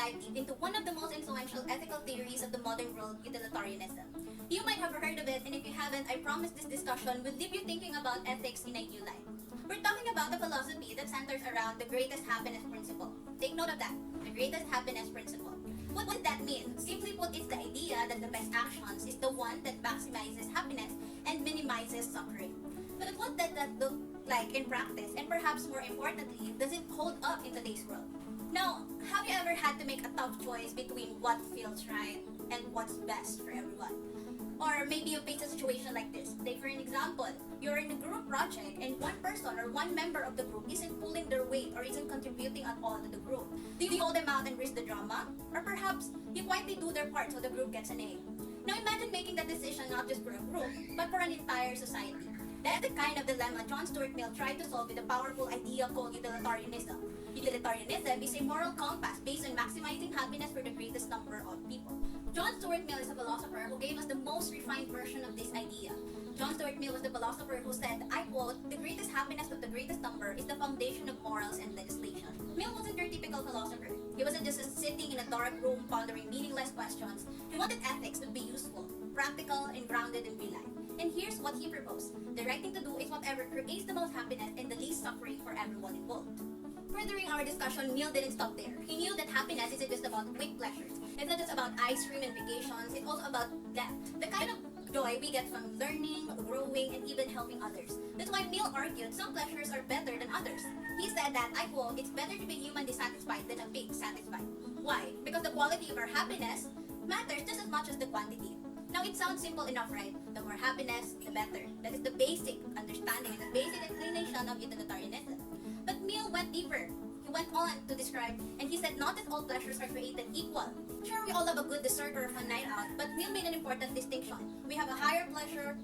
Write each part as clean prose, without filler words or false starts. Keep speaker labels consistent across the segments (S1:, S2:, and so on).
S1: dive deep into one of the most influential ethical theories of the modern world, utilitarianism. You might have heard of it, and if you haven't, I promise this discussion will leave you thinking about ethics in a new light. We're talking about a philosophy that centers around the greatest happiness principle. Take note of that, the greatest happiness principle. What does that mean? Simply put, it's the idea that the best actions is the one that maximizes happiness and minimizes suffering. But what does that look like in practice? And perhaps more importantly, does it hold up in today's world? Now, have you ever had to make a tough choice between what feels right and what's best for everyone? Or maybe you face a situation like this. Take for an example, you're in a group project and one person or one member of the group isn't pulling their weight or isn't contributing at all to the group. Do you call them out and risk the drama? Or perhaps you quietly do their part so the group gets an A. Now imagine making that decision not just for a group, but for an entire society. That's the kind of dilemma John Stuart Mill tried to solve with a powerful idea called utilitarianism. Utilitarianism is a moral compass based on maximizing happiness for the greatest number of people. John Stuart Mill is a philosopher who gave us the most refined version of this idea. John Stuart Mill was the philosopher who said, I quote, "The greatest happiness of the greatest number is the foundation of morals and legislation." Mill wasn't your typical philosopher. He wasn't just sitting in a dark room pondering meaningless questions. He wanted ethics to be useful, practical, and grounded in real life. And here's what he proposed. The right thing to do is whatever creates the most happiness and the least suffering for everyone involved. Furthering our discussion, Mill didn't stop there. He knew that happiness isn't just about quick pleasures. It's not just about ice cream and vacations, it's also about depth. The kind of joy we get from learning, growing, and even helping others. That's why Mill argued some pleasures are better than others. He said that, I quote, "It's better to be human dissatisfied than a pig satisfied." Why? Because the quality of our happiness matters just as much as the quantity. Now, it sounds simple enough, right? The more happiness, the better. That is the basic understanding and the basic explanation of utilitarianism. But Mill went deeper. He went on to describe, and he said not that all pleasures are created equal. Sure, we all love a good dessert or a fun night out, but Mill made an important distinction. We have a higher pleasure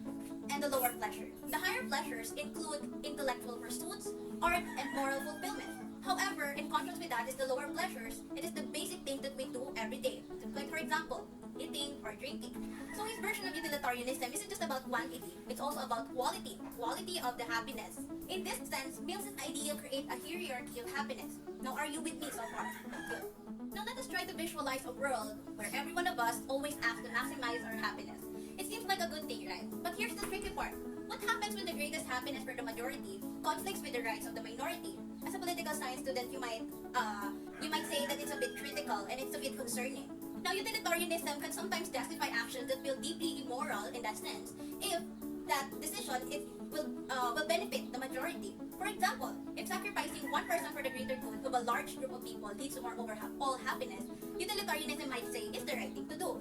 S1: and a lower pleasure. The higher pleasures include intellectual pursuits, art, and moral fulfillment. However, in contrast with that is the lower pleasures. It is the basic things that we do every day. Like for example, eating or drinking. So his version of utilitarianism isn't just about quantity, it's also about quality of the happiness. In this sense, Mill's idea creates a hierarchy of happiness. Now, are you with me so far? Good. Now let us try to visualize a world where every one of us always acts to maximize our happiness. It seems like a good thing, right? But here's the tricky part. What happens when the greatest happiness for the majority conflicts with the rights of the minority? As a political science student, you might say that it's a bit critical and it's a bit concerning. Now, utilitarianism can sometimes justify actions that feel deeply immoral in that sense if that decision will benefit the majority. For example, if sacrificing one person for the greater good of a large group of people leads to more overall happiness, utilitarianism might say it's the right thing to do.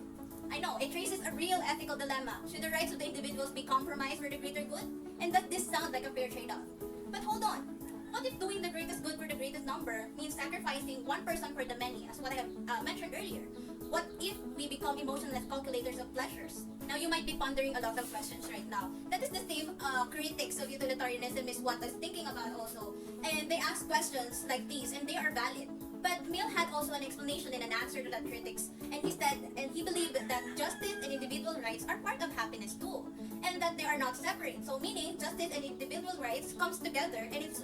S1: I know, it raises a real ethical dilemma. Should the rights of the individuals be compromised for the greater good? And does this sound like a fair trade-off? But hold on. What if doing the greatest good for the greatest number means sacrificing one person for the many, as what I have mentioned earlier? What if we become emotionless calculators of pleasures? Now, you might be pondering a lot of questions right now. That is the same critics of utilitarianism is what I was thinking about also. And they ask questions like these, and they are valid. But Mill had also an explanation in an answer to that critics, and he said, and he believed that justice and individual rights are part of happiness too, and that they are not separate. So meaning, justice and individual rights comes together, and it's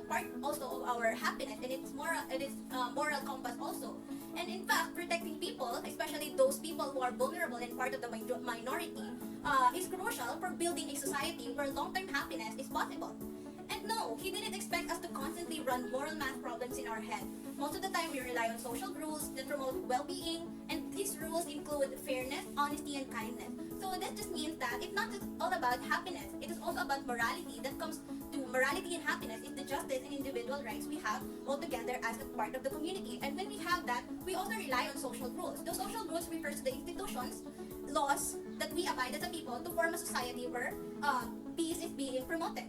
S1: part also of our happiness, and it's moral compass also. And in fact, protecting people, especially those people who are vulnerable and part of the minority, is crucial for building a society where long-term happiness is possible. And no, he didn't expect us to constantly run moral math problems in our head. Most of the time, we rely on social rules that promote well-being, and these rules include fairness, honesty, and kindness. So this just means that it's not just all about happiness, it is also about morality. That comes to morality and happiness is the justice and individual rights we have all together as a part of the community. And when we have that, we also rely on social rules. Those social rules refers to the institutions, laws that we abide as a people to form a society where peace is being promoted.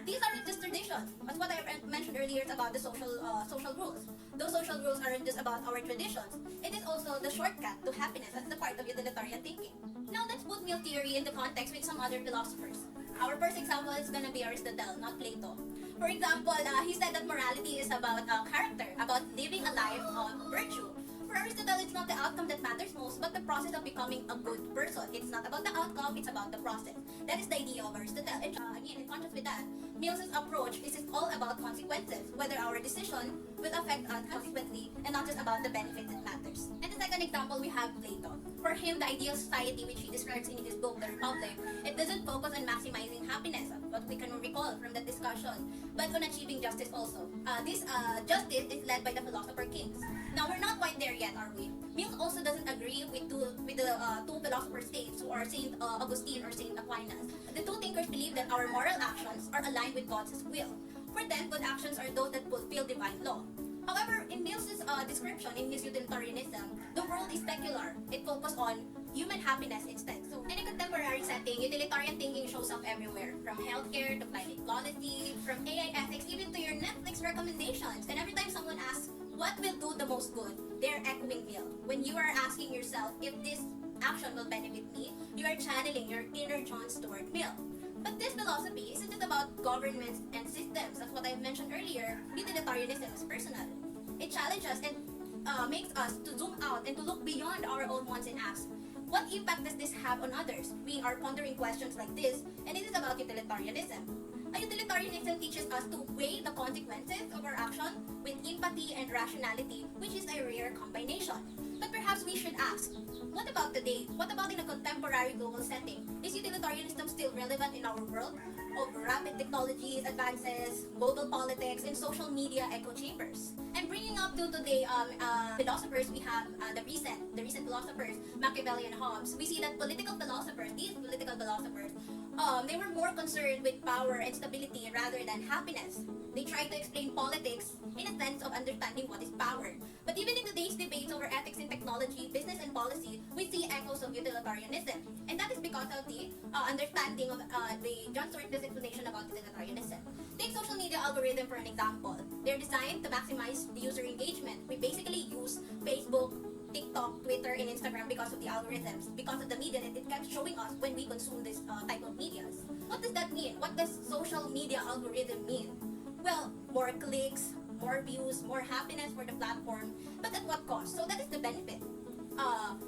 S1: These aren't just traditions. As what I mentioned earlier about the social rules. Those social rules aren't just about our traditions. It is also the shortcut to happiness as the part of utilitarian thinking. Now let's put Mill theory into context with some other philosophers. Our first example is gonna be Aristotle, not Plato. For example, he said that morality is about character, about living a life of virtue. For Aristotle, it's not the outcome that matters most, but the process of becoming a good person. It's not about the outcome, it's about the process. That is the idea of Aristotle. And again, in contrast with that, Mill's approach is all about consequences. Whether our decision will affect us consequently and not just about the benefit that matters. And the second example, we have Plato. For him, the ideal society which he describes in his book, The Republic, it doesn't focus on maximizing happiness, what we can recall from that discussion, but on achieving justice also. This justice is led by the philosopher kings. Now, we're not quite there yet, are we? Mill also doesn't agree with the two philosopher states who are Saint Augustine or Saint Aquinas. The two thinkers believe that our moral actions are aligned with God's will. For them, good actions are those that fulfill divine law. However, in Mill's description in his utilitarianism, the world is secular. It focuses on human happiness instead. So, in a contemporary setting, utilitarian thinking shows up everywhere, from healthcare to climate policy, from AI ethics, even to your Netflix recommendations. And every time someone asks, what will do the most good? They're echoing Mill. When you are asking yourself if this action will benefit me, you are channeling your inner John Stuart Mill. But this philosophy isn't just about governments and systems. As what I mentioned earlier, utilitarianism is personal. It challenges and makes us to zoom out and to look beyond our own wants and ask, what impact does this have on others? We are pondering questions like this, and it is about utilitarianism. A utilitarianism teaches us to weigh the consequences of our action with empathy and rationality, which is a rare combination. But perhaps we should ask, what about today? What about in a contemporary global setting? Is utilitarianism still relevant in our world of rapid technologies, advances, global politics, and social media echo chambers? And bringing up to today philosophers, we have the recent philosophers, Machiavelli and Hobbes. We see that these political philosophers, they were more concerned with power and stability rather than happiness. They tried to explain politics in a sense of understanding what is power. But even in today's debates over ethics in technology, business, and policy, we see echoes of utilitarianism. And that is because of the understanding of the John Stuart Mill's explanation about utilitarianism. Take social media algorithm for an example. They're designed to maximize the user engagement. We basically use Facebook, TikTok, Twitter, and Instagram because of the algorithms, because of the media that it kept showing us when we consume this type of medias. What does that mean? What does social media algorithm mean? Well, more clicks, more views, more happiness for the platform, but at what cost? So that is the benefit.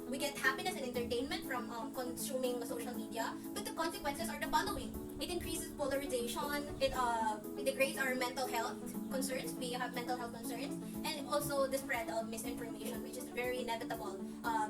S1: We get happiness and entertainment from consuming social media, but the consequences are the following. It increases polarization, it degrades our mental health concerns, we have mental health concerns, and also the spread of misinformation, which is very inevitable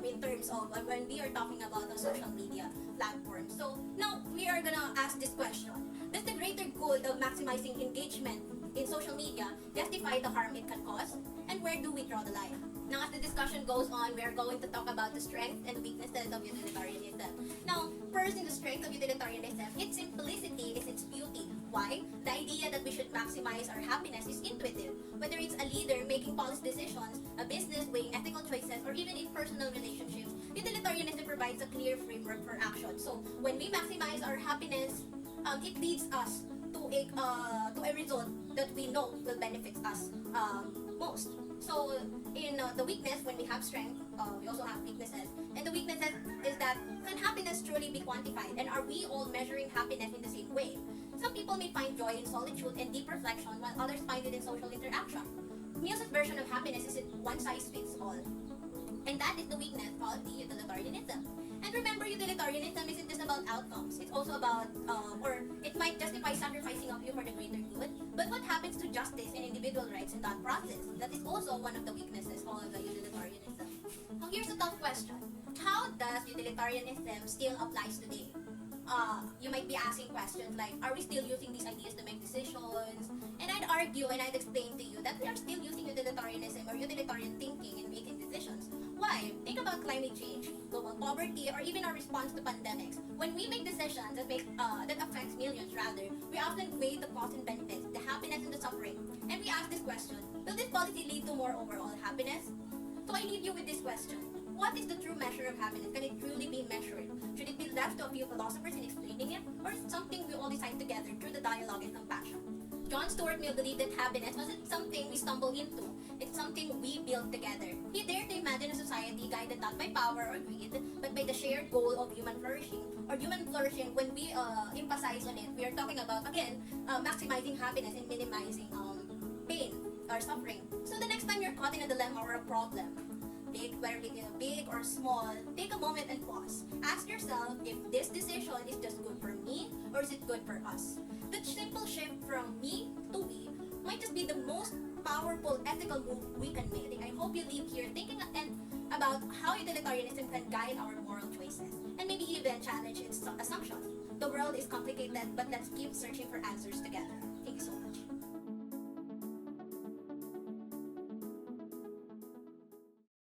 S1: in terms of when we are talking about a social media platform. So now we are gonna ask this question. Does the greater good of maximizing engagement in social media justify the harm it can cause? And where do we draw the line? Now, as the discussion goes on, we are going to talk about the strengths and weaknesses of utilitarianism. Now, first, in the strength of utilitarianism, its simplicity is its beauty. Why? The idea that we should maximize our happiness is intuitive. Whether it's a leader making policy decisions, a business weighing ethical choices, or even in personal relationships, utilitarianism provides a clear framework for action. So, when we maximize our happiness, it leads us to a result that we know will benefit us most. So in the weakness, when we have strength, we also have weaknesses. And the weaknesses is that can happiness truly be quantified? And are we all measuring happiness in the same way? Some people may find joy in solitude and deep reflection, while others find it in social interaction. Mill's version of happiness isn't one size fits all. And that is the weakness of the utilitarianism. And remember, utilitarianism isn't just about outcomes. It's also about, or it might justify sacrificing of you for the greater good. But what happens to justice and individual rights in that process? That is also one of the weaknesses of the utilitarianism. Now, here's a tough question. How does utilitarianism still applies today? You might be asking questions like, are we still using these ideas to make decisions? And I'd argue and I'd explain to you that we are still using utilitarianism or utilitarian thinking in making decisions. Why? Think about climate change, global poverty, or even our response to pandemics. When we make decisions that affects millions rather, we often weigh the cost and benefits, the happiness and the suffering. And we ask this question, will this policy lead to more overall happiness? So I leave you with this question. What is the true measure of happiness? Can it truly be measured? Should it be left to a few philosophers in explaining it? Or is it something we all decide together through the dialogue and compassion? John Stuart Mill believed that happiness wasn't something we stumble into. It's something we build together. He dared to imagine a society guided not by power or greed, but by the shared goal of human flourishing. Or human flourishing, when we emphasize on it, we are talking about, again, maximizing happiness and minimizing pain or suffering. So the next time you're caught in a dilemma or a problem, whether it is big or small, take a moment and pause. Ask yourself if this decision is just good for me or is it good for us. That simple shift from me to we might might just be the most powerful ethical move we can make. I hope you leave here thinking about how utilitarianism can guide our moral choices and maybe even challenge its assumptions. The world is complicated, but let's keep searching for answers